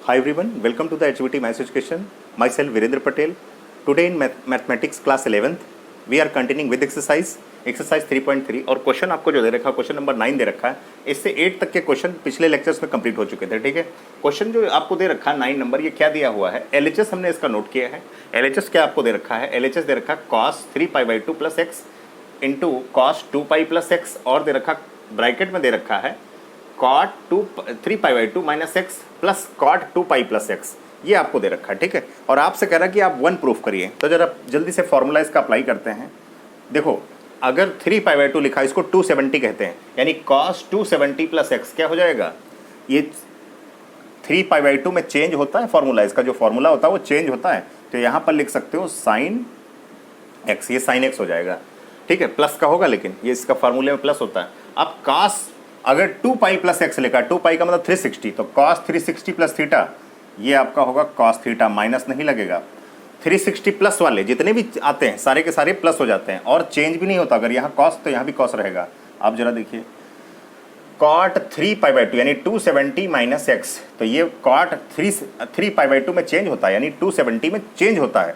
Hi everyone, welcome to the HBT Maths Education. Myself Virendra Patel. Today in Mathematics class 11th, we are continuing with exercise 3.3 और question आपको जो दे रखा है question number 9 दे रखा है। इससे 8 तक के क्वेश्चन पिछले लेक्चर्स में कंप्लीट हो चुके थे। ठीक है, क्वेश्चन जो आपको दे रखा है 9 नंबर, ये क्या दिया हुआ है, LHS हमने इसका नोट किया है। LHS क्या आपको दे रखा है, LHS दे रखा है cos 3π/2 plus x into cos 2π plus x और दे रखा ब्रैकेट में दे रखा है cot 3π/2 minus x plus cot 2π plus x, ये आपको दे रखा है। ठीक है, और आपसे कह रहा है कि आप 1 प्रूफ करिए। तो जरा जल्दी से फॉर्मूला इसका अप्लाई करते हैं। देखो, अगर 3π/2 लिखा इसको 270 कहते हैं, यानी cos 270 प्लस एक्स क्या हो जाएगा, ये 3π/2 में चेंज होता है फॉर्मूला, इसका जो फॉर्मूला होता है वो चेंज होता है। तो यहाँ पर लिख सकते हो साइन एक्स, ये साइन एक्स हो जाएगा। ठीक है, प्लस का होगा, लेकिन ये इसका फॉर्मूले में प्लस होता है। अब cos अगर 2π प्लस एक्स लिखा, 2π का मतलब 360, तो cos 360 प्लस थीटा, ये आपका होगा cos थीटा, माइनस नहीं लगेगा। 360 प्लस वाले जितने भी आते हैं सारे के सारे प्लस हो जाते हैं और चेंज भी नहीं होता। अगर यहाँ cos तो यहाँ भी cos रहेगा। आप जरा देखिए, cot 3π/2 यानी 270 माइनस एक्स, तो ये cot 3π/2 में चेंज होता है, यानी 270 में चेंज होता है।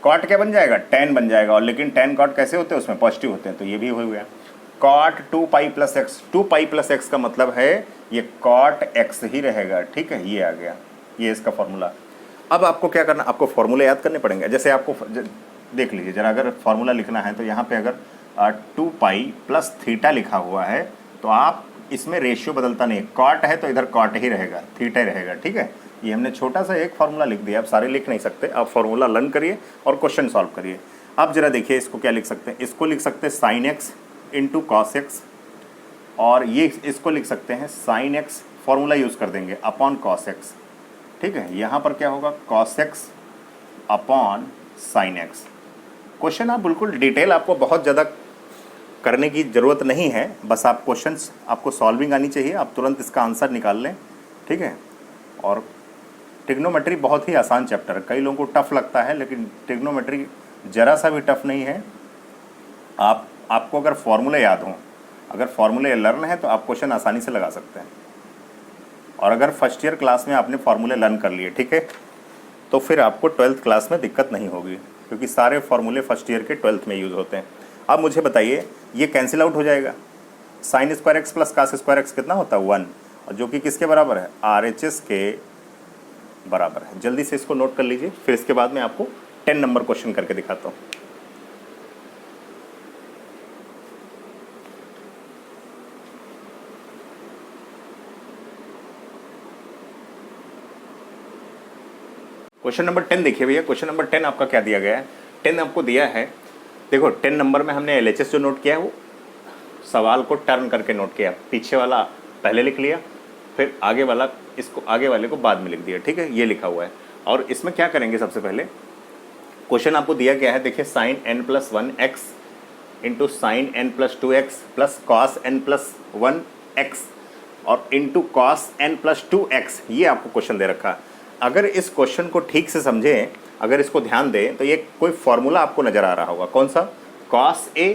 cot क्या बन जाएगा, tan बन जाएगा। और लेकिन tan cot कैसे होते हैं, उसमें पॉजिटिव होते हैं, तो ये भी हो गया cot 2π plus x. 2π plus x का मतलब है ये cot x ही रहेगा। ठीक है, ये आ गया, ये इसका फॉर्मूला। अब आपको क्या करना, आपको फॉर्मूले याद करने पड़ेंगे। जैसे आपको देख लीजिए जरा, अगर फॉर्मूला लिखना है तो यहाँ पे अगर 2π प्लस थीटा लिखा हुआ है तो आप इसमें रेशियो बदलता नहीं, cot है तो इधर cot ही रहेगा, थीटा ही रहेगा। ठीक है, ये हमने छोटा सा एक फार्मूला लिख दिया, आप सारे लिख नहीं सकते। आप फार्मूला लर्न करिए और क्वेश्चन सॉल्व करिए। आप जरा देखिए, इसको क्या लिख सकते हैं, इसको लिख सकते हैं sine x into cos x, और ये इसको लिख सकते हैं साइन एक्स, फॉर्मूला यूज़ कर देंगे, अपॉन कॉस एक्स। ठीक है, यहाँ पर क्या होगा, cos x upon sine x. Question आप बिल्कुल डिटेल, आपको बहुत ज़्यादा करने की ज़रूरत नहीं है, बस आप क्वेश्चंस, आपको सॉल्विंग आनी चाहिए, आप तुरंत इसका आंसर निकाल लें। ठीक है, और ट्रिग्नोमेट्री बहुत ही आसान चैप्टर है, कई लोगों को टफ लगता है, लेकिन ट्रिग्नोमेट्री ज़रा सा भी टफ नहीं है। आपको अगर फॉर्मूले याद हों, अगर फॉर्मूले लर्न है तो आप क्वेश्चन आसानी से लगा सकते हैं। और अगर फर्स्ट ईयर क्लास में आपने फॉर्मूले लर्न कर लिए, ठीक है, तो फिर आपको 12th क्लास में दिक्कत नहीं होगी, क्योंकि सारे फॉर्मूले फर्स्ट ईयर के 12th में यूज़ होते हैं। अब मुझे बताइए, ये कैंसिल आउट हो जाएगा, sin square x plus cos square x कितना होता है, 1, और जो कि किसके बराबर है, RHS के बराबर है। जल्दी से इसको नोट कर लीजिए, फिर इसके बाद मैं आपको 10 नंबर क्वेश्चन करके दिखाता हूँ। क्वेश्चन नंबर 10 देखिए भैया, क्वेश्चन नंबर 10 आपका क्या दिया गया है, 10 आपको दिया है। देखो 10 नंबर में हमने LHS जो नोट किया है वो सवाल को टर्न करके नोट किया, पीछे वाला पहले लिख लिया, फिर आगे वाला, इसको आगे वाले को बाद में लिख दिया। ठीक है, ये लिखा हुआ है। और इसमें क्या करेंगे, सबसे पहले क्वेश्चन आपको दिया गया है, देखिए sine n plus 1 x into sine n plus 2 x plus cos n plus 1 x और into cos n plus 2 x, ये आपको क्वेश्चन दे रखा है। अगर इस क्वेश्चन को ठीक से समझें, अगर इसको ध्यान दें, तो ये कोई फॉर्मूला आपको नज़र आ रहा होगा। कौन सा, cos a,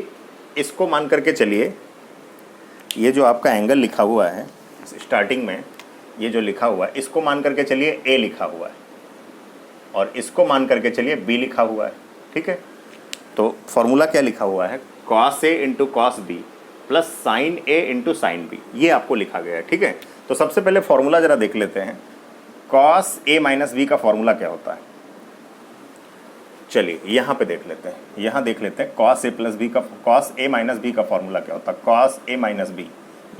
इसको मान करके चलिए, ये जो आपका एंगल लिखा हुआ है स्टार्टिंग में, ये जो लिखा हुआ है, इसको मान करके चलिए a लिखा हुआ है, और इसको मान करके चलिए b लिखा हुआ है। ठीक है, तो फॉर्मूला क्या लिखा हुआ है, cos a into cos b plus sign a into sine b, ये आपको लिखा गया है। ठीक है, तो सबसे पहले फॉर्मूला ज़रा देख लेते हैं, cos a माइनस b का फॉर्मूला क्या होता है। चलिए यहाँ पे देख लेते हैं, यहाँ देख लेते हैं cos a प्लस b का, cos a माइनस b का फॉर्मूला क्या होता है, cos a माइनस b,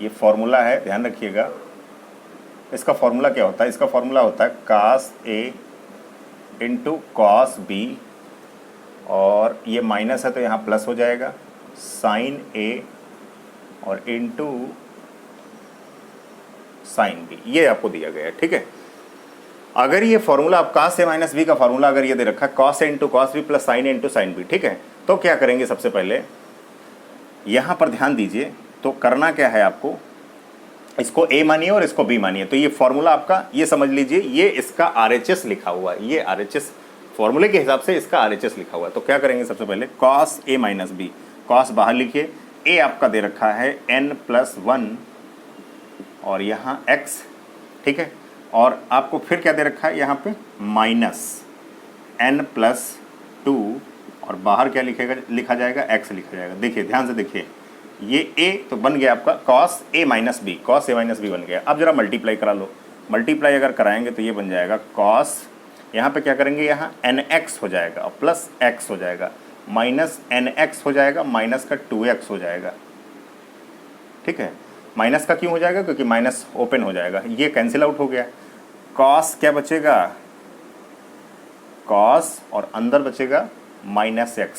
ये फॉर्मूला है, ध्यान रखिएगा। इसका फॉर्मूला क्या होता है, इसका फॉर्मूला होता है cos a into cos b, और ये माइनस है तो यहाँ प्लस हो जाएगा, साइन a और इंटू साइन b, ये आपको दिया गया है। ठीक है, अगर ये फॉर्मूला आप cos a माइनस b का फॉर्मूला अगर ये दे रखा है cos a into cos b plus sign a into sine b, ठीक है, तो क्या करेंगे, सबसे पहले यहाँ पर ध्यान दीजिए, तो करना क्या है आपको, इसको a मानिए और इसको b मानिए। तो ये फॉर्मूला आपका, ये समझ लीजिए, ये इसका RHS लिखा हुआ है, ये RHS फॉर्मूले के हिसाब से इसका RHS लिखा हुआ है। तो क्या करेंगे, सबसे पहले cos a minus b, cos बाहर लिखिए, a आपका दे रखा है n प्लस 1 और यहाँ x, ठीक है, और आपको फिर क्या दे रखा है यहाँ पे -n+2 और बाहर क्या लिखा जाएगा x लिखा जाएगा। देखिए ध्यान से देखिए, ये a तो बन गया आपका cos a - b, cos a - b बन गया। अब जरा मल्टीप्लाई करा लो, मल्टीप्लाई अगर कराएंगे तो ये बन जाएगा cos, यहाँ पे क्या करेंगे, यहाँ nx हो जाएगा और प्लस x हो जाएगा, माइनस nx हो जाएगा, माइनस का 2x हो जाएगा। ठीक है, माइनस का क्यों हो जाएगा, क्योंकि माइनस ओपन हो जाएगा, ये कैंसिल आउट हो गया। cos क्या बचेगा, cos और अंदर बचेगा -x।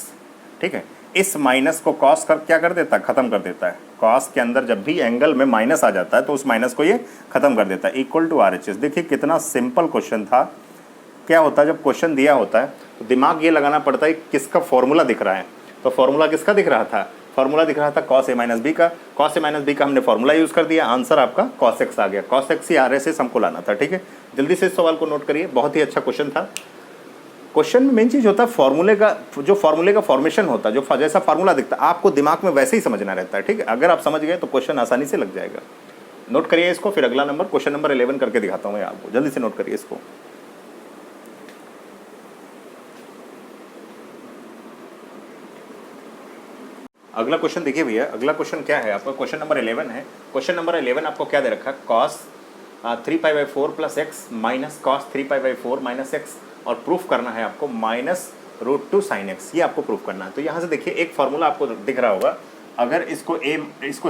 ठीक है, इस माइनस को cos कर क्या कर देता है, ख़त्म कर देता है। cos के अंदर जब भी एंगल में माइनस आ जाता है तो उस माइनस को ये ख़त्म कर देता है, इक्वल टू RHS। देखिए कितना सिंपल क्वेश्चन था। क्या होता है जब क्वेश्चन दिया होता है तो दिमाग ये लगाना पड़ता है किसका फॉर्मूला दिख रहा है। तो फॉर्मूला किसका दिख रहा था, फॉर्मूला दिख रहा था cos a - b का। cos a - b का हमने फॉर्मूला यूज़ कर दिया, आंसर आपका cos x आ गया। cos x ही RHS हमको लाना था। ठीक है, जल्दी से इस सवाल को नोट करिए, बहुत ही अच्छा क्वेश्चन था। क्वेश्चन में मेन चीज़ होता है फॉर्मूले का, जो फॉर्मूले का फॉर्मेशन होता है, जो जैसा फार्मूला दिखता है आपको दिमाग में वैसे ही समझना रहता है। ठीक है, अगर आप समझ गए तो क्वेश्चन आसानी से लग जाएगा। नोट करिए इसको, फिर अगला नंबर क्वेश्चन नंबर 11 करके दिखाता हूँ मैं आपको, जल्दी से नोट करिए इसको। अगला क्वेश्चन देखिए भैया, अगला क्वेश्चन क्या है आपका, क्वेश्चन नंबर 11 है। क्वेश्चन नंबर 11 आपको क्या दे रखा है, cos 3π/4 + x minus cos 3π/4 - x, और प्रूफ करना है आपको -√2 sin x, ये आपको प्रूफ करना है। तो यहाँ से देखिए एक फार्मूला आपको दिख रहा होगा, अगर इसको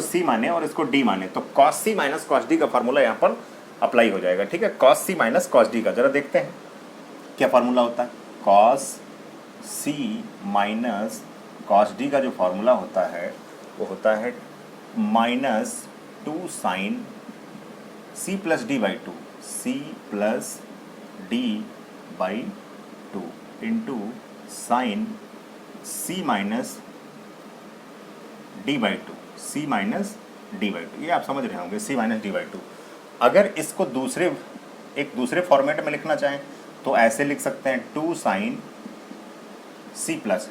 c माने और इसको d माने तो cos c - cos d का फार्मूला यहाँ पर अप्लाई हो जाएगा। ठीक है, cos c - cos d का जरा देखते हैं क्या फार्मूला होता है। cos c - cos d का जो फार्मूला होता है वो होता है -2 sin c + d/2, c + d/2 into sine c - d/2, c - d/2, ये आप समझ रहे होंगे, c - d/2। अगर इसको एक दूसरे फॉर्मेट में लिखना चाहें तो ऐसे लिख सकते हैं 2 sin c +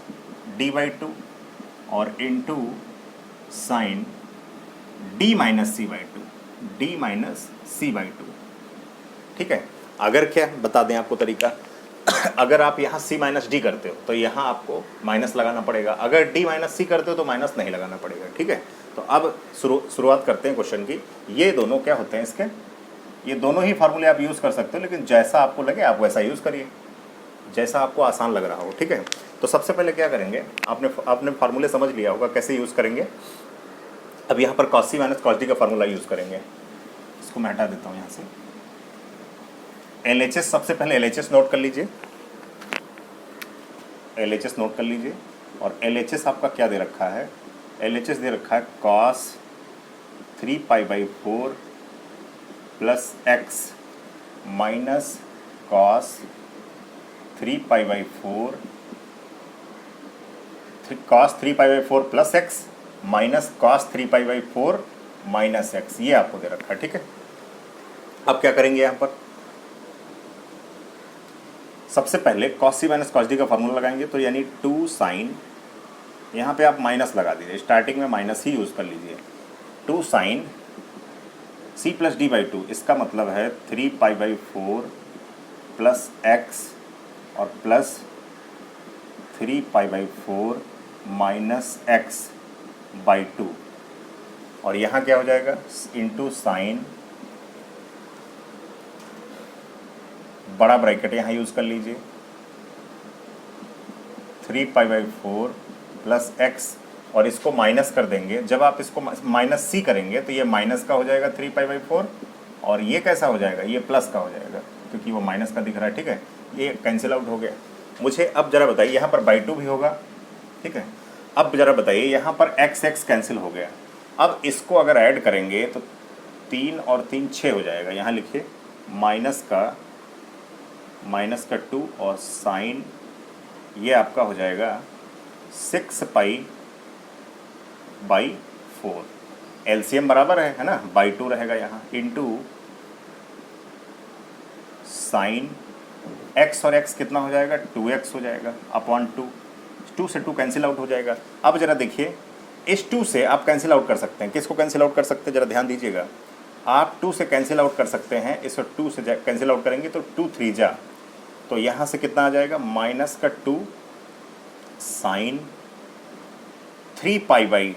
d/2 और into sign d - c/2, d - c/2। ठीक है, अगर क्या बता दें आपको तरीका, अगर आप यहाँ c - d करते हो तो यहाँ आपको माइनस लगाना पड़ेगा, अगर d - c करते हो तो माइनस नहीं लगाना पड़ेगा। ठीक है, तो अब शुरुआत करते हैं क्वेश्चन की। ये दोनों क्या होते हैं इसके, ये दोनों ही फार्मूले आप यूज़ कर सकते हो, लेकिन जैसा आपको लगे आप वैसा यूज़ करिए, जैसा आपको आसान लग रहा हो। ठीक है, तो सबसे पहले क्या करेंगे, आपने फार्मूले समझ लिया होगा कैसे यूज़ करेंगे। अब यहाँ पर cos c - cos d का फार्मूला यूज़ करेंगे। इसको मैं हटा देता हूँ यहाँ से। LHS, सबसे पहले LHS नोट कर लीजिए, LHS नोट कर लीजिए। और LHS आपका क्या दे रखा है, LHS दे रखा है cos 3π/4 + x minus cos 3π/4 cos 3π/4 + x minus cos 3π/4 - x, ये आपको दे रखा है। ठीक है, अब क्या करेंगे यहाँ पर, सबसे पहले cos c - cos d का फार्मूला लगाएंगे, तो यानी 2 sin, यहाँ पे आप माइनस लगा दीजिए, स्टार्टिंग में माइनस ही यूज़ कर लीजिए। 2 sin c + d/2, इसका मतलब है 3π/4 + x और प्लस 3π/4 - x/2, और यहाँ क्या हो जाएगा, इंटू साइन, बड़ा ब्रैकेट यहाँ यूज़ कर लीजिए, 3π/4 + x, और इसको माइनस कर देंगे। जब आप इसको -c करेंगे तो ये माइनस का हो जाएगा 3π/4, और ये कैसा हो जाएगा, ये प्लस का हो जाएगा, क्योंकि वो माइनस का दिख रहा है। ठीक है, ये कैंसिल आउट हो गया। मुझे अब ज़रा बताइए, यहाँ पर /2 भी होगा। ठीक है, अब ज़रा बताइए, यहाँ पर x कैंसिल हो गया। अब इसको अगर ऐड करेंगे तो 3 और 3 6 हो जाएगा। यहाँ लिखिए माइनस का 2 और साइन, ये आपका हो जाएगा 6π/4, LCM बराबर है ना, /2 रहेगा यहाँ, इंटू साइन x, और x कितना हो जाएगा, 2x हो जाएगा अपॉन 2 से 2 कैंसिल आउट हो जाएगा। अब ज़रा देखिए, इस 2 से आप कैंसिल आउट कर सकते हैं, किसको कैंसिल आउट कर सकते हैं, ज़रा ध्यान दीजिएगा। आप 2 से कैंसिल आउट कर सकते हैं, इसको 2 से कैंसिल आउट करेंगे तो 2 3 जा, तो यहाँ से कितना आ जाएगा माइनस का 2 sin 3 pi by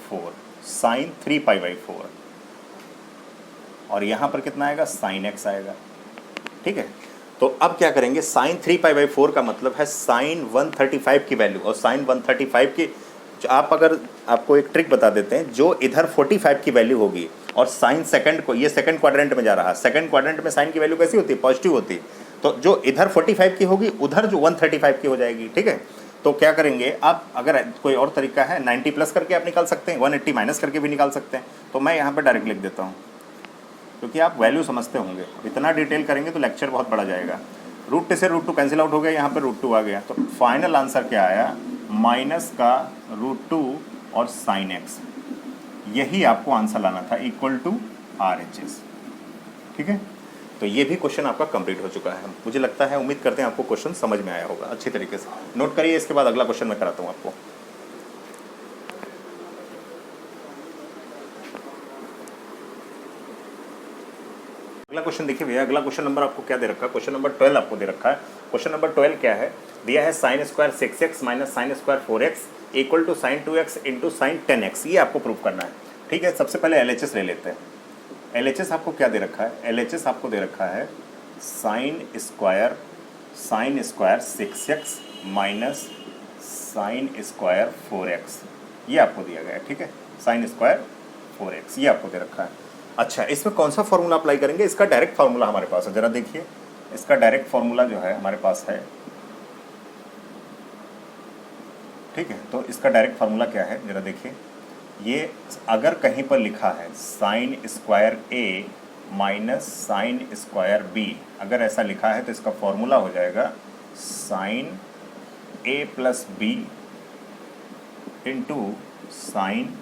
4, sin 3 pi by 4, और यहाँ पर कितना आएगा साइन एक्स आएगा। ठीक है, तो अब क्या करेंगे, साइन 3 पाई बाई 4 का मतलब है साइन 135 की वैल्यू, और साइन 135 की आप अगर आपको एक ट्रिक बता देते हैं, जो इधर 45 की वैल्यू होगी और साइन सेकंड को, ये सेकंड क्वाड्रेंट में जा रहा है, सेकंड क्वाड्रेंट में साइन की वैल्यू कैसी होती है, पॉजिटिव होती है, तो जो इधर 45 की होगी उधर जो 135 की हो जाएगी। ठीक है, तो क्या करेंगे आप, अगर कोई और तरीका है 90 प्लस करके आप निकाल सकते हैं, 180 माइनस करके भी निकाल सकते हैं, तो मैं यहाँ पर डायरेक्ट लिख देता हूँ क्योंकि आप वैल्यू समझते होंगे। इतना डिटेल करेंगे तो लेक्चर बहुत बड़ा जाएगा। √2 से √2 कैंसिल आउट हो गया, यहाँ पर √2 आ गया, तो फाइनल आंसर क्या आया, माइनस का √2 और साइन एक्स, यही आपको आंसर लाना था, इक्वल टू RHS। ठीक है, तो ये भी क्वेश्चन आपका कंप्लीट हो चुका है। मुझे लगता है, उम्मीद करते हैं आपको क्वेश्चन समझ में आया होगा अच्छी तरीके से। नोट करिए, इसके बाद अगला क्वेश्चन मैं कराता हूँ आपको। अगला क्वेश्चन देखिए भैया, अगला क्वेश्चन नंबर आपको क्या दे रखा है, क्वेश्चन नंबर 12 आपको दे रखा है। क्वेश्चन नंबर 12 क्या है, दिया है sin square 6x minus sin square 4x equal to sin 2x into sin 10x, ये आपको प्रूव करना है। ठीक है, सबसे पहले LHS ले लेते हैं। LHS आपको क्या दे रखा है, LHS आपको दे रखा है sin square 6x minus sin square 4x, ये आपको दिया गया है। ठीक है, साइन स्क्वायर 4x ये आपको दे रखा है। अच्छा, इसमें कौन सा फॉर्मूला अप्लाई करेंगे, इसका डायरेक्ट फार्मूला हमारे पास है, जरा देखिए इसका डायरेक्ट फार्मूला जो है हमारे पास है। ठीक है, तो इसका डायरेक्ट फार्मूला क्या है, जरा देखिए, ये अगर कहीं पर लिखा है sin square A minus sin square B, अगर ऐसा लिखा है तो इसका फॉर्मूला हो जाएगा sin A plus B into sin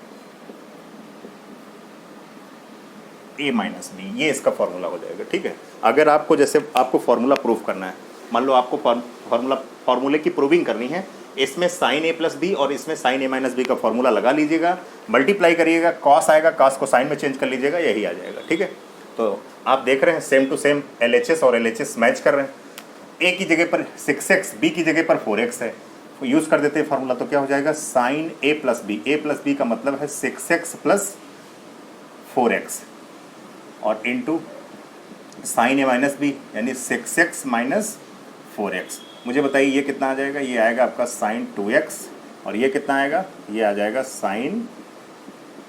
A minus B, ये इसका फॉर्मूला हो जाएगा। ठीक है, अगर आपको जैसे आपको फॉर्मूला प्रूव करना है, मान लो आपको फॉर्मूले की प्रूविंग करनी है, इसमें साइन A प्लस बी और इसमें साइन A माइनस बी का फॉर्मूला लगा लीजिएगा, मल्टीप्लाई करिएगा, कॉस आएगा, कॉस को साइन में चेंज कर लीजिएगा, यही आ जाएगा। ठीक है, तो आप देख रहे हैं सेम टू सेम LHS और LHS मैच कर रहे हैं। A की जगह पर 6x, B की जगह पर 4x है, तो यूज़ कर देते हैं फार्मूला, तो क्या हो जाएगा साइन A प्लस बी का मतलब है 6x प्लस 4x और into sin A minus B यानी 6x माइनस 4x। मुझे बताइए ये कितना आ जाएगा, ये आएगा आपका साइन 2x और ये कितना आएगा, ये आ जाएगा साइन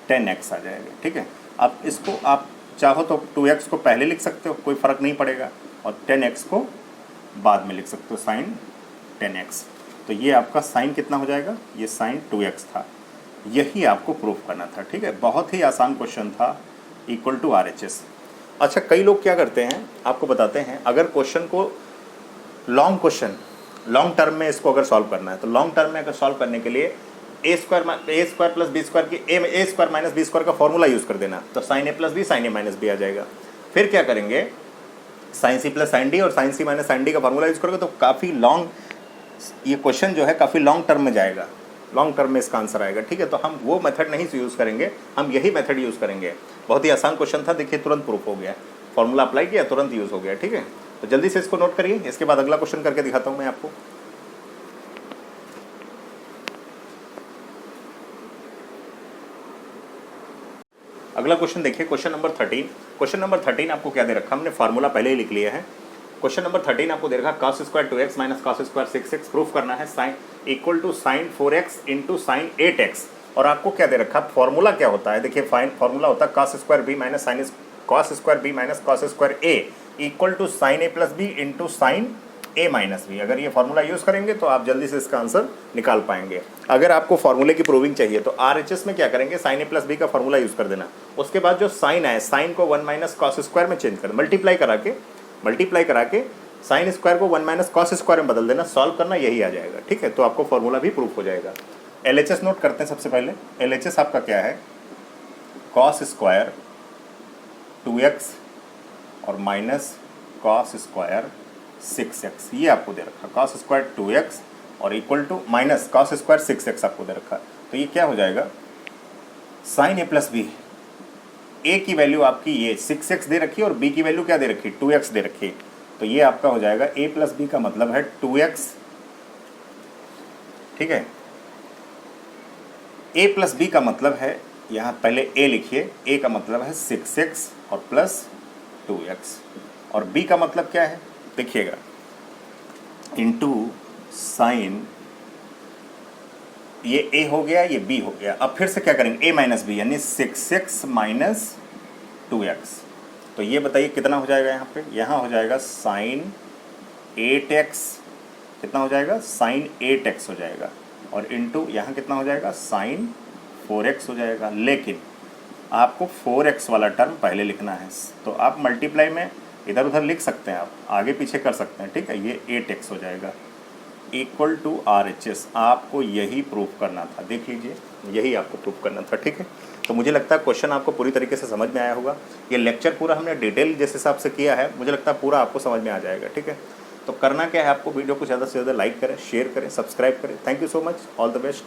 10x आ जाएगा। ठीक है, अब इसको आप चाहो तो 2x को पहले लिख सकते हो, कोई फ़र्क नहीं पड़ेगा, और 10x को बाद में लिख सकते हो, साइन 10x। तो ये आपका साइन कितना हो जाएगा, ये साइन 2x था, यही आपको प्रूफ करना था। ठीक है, बहुत ही आसान क्वेश्चन था, इक्वल टू RHS। अच्छा, कई लोग क्या करते हैं आपको बताते हैं, अगर क्वेश्चन को लॉन्ग टर्म में इसको अगर सॉल्व करना है, तो लॉन्ग टर्म में अगर सॉल्व करने के लिए A square plus B square की A square minus B square का फॉर्मूला यूज़ कर देना, तो sine A plus B sine A minus B आ जाएगा। फिर क्या करेंगे, sine C plus sine D और sine C minus sine D का फॉर्मूला यूज़ करोगे, तो काफ़ी लॉन्ग ये क्वेश्चन जो है काफ़ी लॉन्ग टर्म में जाएगा, लॉन्ग टर्म में इसका आंसर आएगा। ठीक है, तो हम वो मेथड नहीं यूज़ करेंगे, हम यही मेथड यूज़ करेंगे। बहुत ही आसान क्वेश्चन था, देखिए तुरंत प्रूफ हो गया, फॉर्मूला अप्लाई किया तुरंत यूज़ हो गया। ठीक है, तो जल्दी से इसको नोट करिए, इसके बाद अगला क्वेश्चन करके दिखाता हूँ मैं आपको। अगला क्वेश्चन देखिए, क्वेश्चन नंबर 13। क्वेश्चन नंबर 13 आपको क्या दे रखा, हमने फार्मूला पहले ही लिख लिया है। क्वेश्चन नंबर 13 आपको दे रखा cos square 2x minus cos square 6x, proof करना है sin equal to sin 4x into sin 8x। और आपको क्या दे रखा, फॉर्मूला क्या होता है, देखिए फाइन फॉर्मूला होता है cos square B minus sin cos square B minus cos square A equal to sin A plus B into sin A minus B. अगर ये फार्मूला यूज़ करेंगे तो आप जल्दी से इसका आंसर निकाल पाएंगे। अगर आपको फार्मूले की प्रूविंग चाहिए तो RHS में क्या करेंगे, साइन A प्लस बी का फॉर्मूला यूज़ कर देना, उसके बाद जो साइन है, साइन को 1 माइनस कॉस स्क्वायर में चेंज कर, मल्टीप्लाई करा के साइन स्क्वायर को 1 माइनस कॉस स्क्वायर में बदल देना, सॉल्व करना, यही आ जाएगा। ठीक है, तो आपको फॉर्मूला भी प्रूफ हो जाएगा। LHS नोट करते हैं सबसे पहले। LHS आपका क्या है, कॉस स्क्वायर 2x और माइनस कॉस स्क्वायर 6x, ये आपको दे रखा, कॉस स्क्वायर 2x और equal to minus cos square 6x आपको दे रखा। तो ये क्या हो जाएगा, sin A plus B A की वैल्यू आपकी ये 6x दे रखी है और बी की वैल्यू क्या दे रखी है 2x दे रखी है। तो ये आपका हो जाएगा a प्लस बी का मतलब है 2x, ठीक है। a प्लस बी का मतलब है, यहाँ पहले a लिखिए, a का मतलब है 6x और प्लस 2x, और b का मतलब क्या है देखिएगा, इंटू साइन, ये a हो गया, ये b हो गया। अब फिर से क्या करेंगे, a माइनस बी यानी 6x माइनस 2x। तो ये बताइए कितना हो जाएगा यहाँ पे, यहाँ हो जाएगा साइन 8x, कितना हो जाएगा साइन 8x हो जाएगा, और इंटू यहाँ कितना हो जाएगा साइन 4x हो जाएगा। लेकिन आपको 4x वाला टर्म पहले लिखना है, तो आप मल्टीप्लाई में इधर उधर लिख सकते हैं, आप आगे पीछे कर सकते हैं, ठीक है। ये 8x हो जाएगा इक्वल टू RHS, आपको यही प्रूफ करना था, देख लीजिए यही आपको प्रूफ करना था, ठीक है। तो मुझे लगता है क्वेश्चन आपको पूरी तरीके से समझ में आया होगा। ये लेक्चर पूरा हमने डिटेल जिस हिसाब से किया है, मुझे लगता है पूरा आपको समझ में आ जाएगा, ठीक है। तो करना क्या है आपको, वीडियो को ज़्यादा से ज़्यादा लाइक करें, शेयर करें, सब्सक्राइब करें। Thank you so much, all the best.